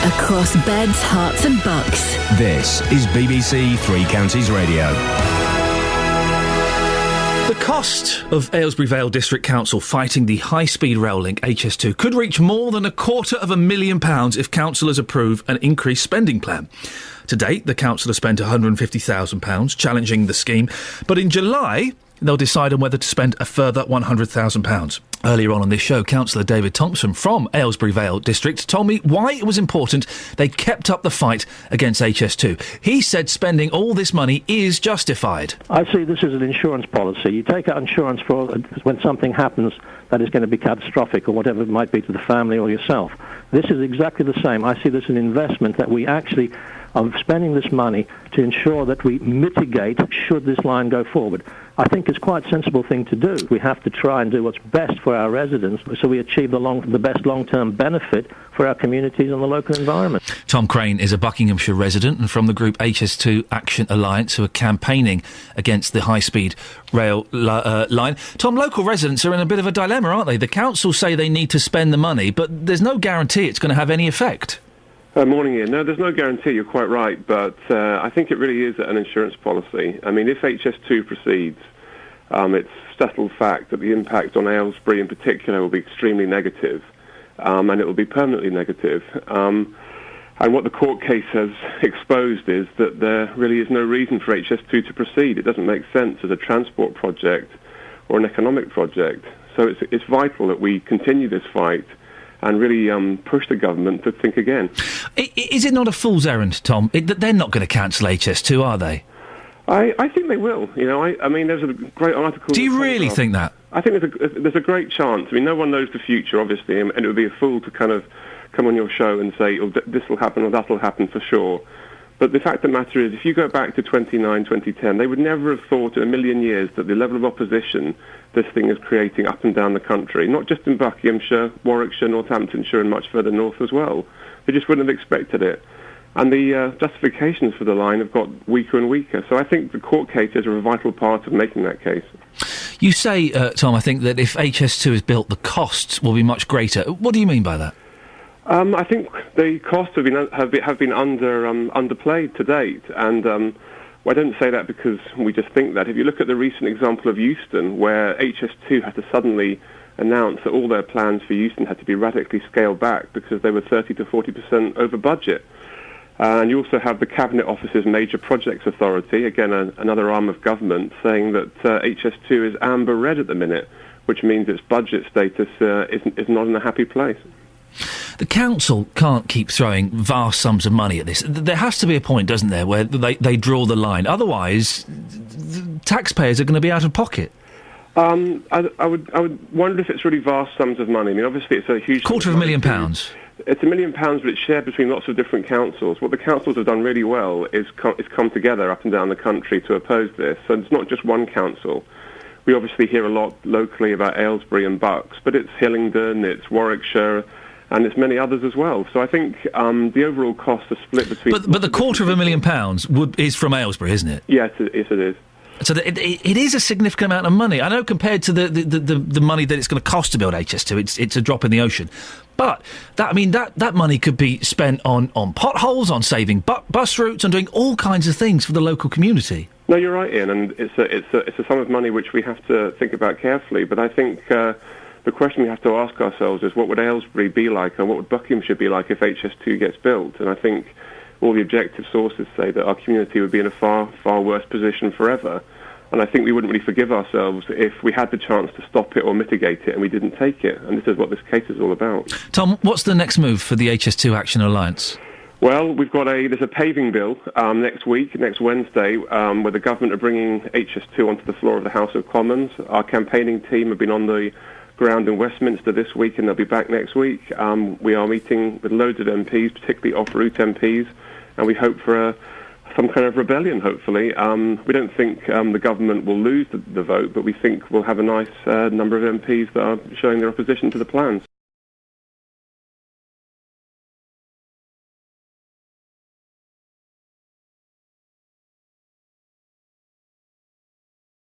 Across beds, hearts and bucks. This is BBC Three Counties Radio. The cost of Aylesbury Vale District Council fighting the high-speed rail link HS2 could reach more than £250,000 if councillors approve an increased spending plan. To date, the council has spent £150,000 challenging the scheme, but in July they'll decide on whether to spend a further £100,000. Earlier on this show, Councillor David Thompson from Aylesbury Vale District told me why it was important they kept up the fight against HS2. He said spending all this money is justified. I see this as an insurance policy. You take out insurance for when something happens that is going to be catastrophic or whatever it might be to the family or yourself. This is exactly the same. I see this as an investment that we actually are spending this money to ensure that we mitigate should this line go forward. I think it's quite a sensible thing to do. We have to try and do what's best for our residents so we achieve the best long-term benefit for our communities and the local environment. Tom Crane is a Buckinghamshire resident and from the group HS2 Action Alliance who are campaigning against the high-speed rail line. Tom, local residents are in a bit of a dilemma, aren't they? The council say they need to spend the money, but there's no guarantee it's going to have any effect. Morning, Ian. No, there's no guarantee, you're quite right, but I think it really is an insurance policy. I mean, if HS2 proceeds, it's settled fact that the impact on Aylesbury in particular will be extremely negative, and it will be permanently negative. And what the court case has exposed is that there really is no reason for HS2 to proceed. It doesn't make sense as a transport project or an economic project. So it's vital that we continue this fight and really push the government to think again. Is it not a fool's errand, Tom? They're not going to cancel HS2, are they? I think they will. You know, I mean, there's a great article... Do you really think that? I think there's a great chance. I mean, no one knows the future, obviously, and it would be a fool to kind of come on your show and say, oh, this will happen or that will happen for sure. But the fact of the matter is, if you go back to 2010, they would never have thought in a million years that the level of opposition this thing is creating up and down the country, not just in Buckinghamshire, Warwickshire, Northamptonshire and much further north as well. They just wouldn't have expected it. And the justifications for the line have got weaker and weaker. So I think the court cases are a vital part of making that case. You say, Tom, I think that if HS2 is built, the costs will be much greater. What do you mean by that? I think the costs have been underplayed to date, and I don't say that because we just think that. If you look at the recent example of Euston, where HS2 had to suddenly announce that all their plans for Euston had to be radically scaled back because they were 30 to 40% over budget. And you also have the Cabinet Office's Major Projects Authority, again another arm of government, saying that HS2 is amber red at the minute, which means its budget status is not in a happy place. The council can't keep throwing vast sums of money at this. There has to be a point, doesn't there, where they draw the line. Otherwise, taxpayers are going to be out of pocket. I would wonder if it's really vast sums of money. I mean, obviously it's a huge... £250,000. It's £1 million, but it's shared between lots of different councils. What the councils have done really well is come together up and down the country to oppose this. So it's not just one council. We obviously hear a lot locally about Aylesbury and Bucks, but it's Hillingdon, it's Warwickshire, and it's many others as well. So I think the overall costs are split between... But the £250,000 is from Aylesbury, isn't it? Yes, it is. So it is a significant amount of money. I know compared to the money that it's going to cost to build HS2, it's a drop in the ocean. But that money could be spent on potholes, on saving bus routes, on doing all kinds of things for the local community. No, you're right, Ian, and it's a sum of money which we have to think about carefully. But I think the question we have to ask ourselves is, what would Aylesbury be like, and what would Buckinghamshire be like if HS2 gets built? And I think all the objective sources say that our community would be in a far, far worse position forever. And I think we wouldn't really forgive ourselves if we had the chance to stop it or mitigate it and we didn't take it. And this is what this case is all about. Tom, what's the next move for the HS2 Action Alliance? Well, there's a paving bill next Wednesday, where the government are bringing HS2 onto the floor of the House of Commons. Our campaigning team have been on the ground in Westminster this week, and they'll be back next week. We are meeting with loads of MPs, particularly off-route MPs, and we hope for some kind of rebellion, hopefully. We don't think the government will lose the vote, but we think we'll have a nice number of MPs that are showing their opposition to the plans.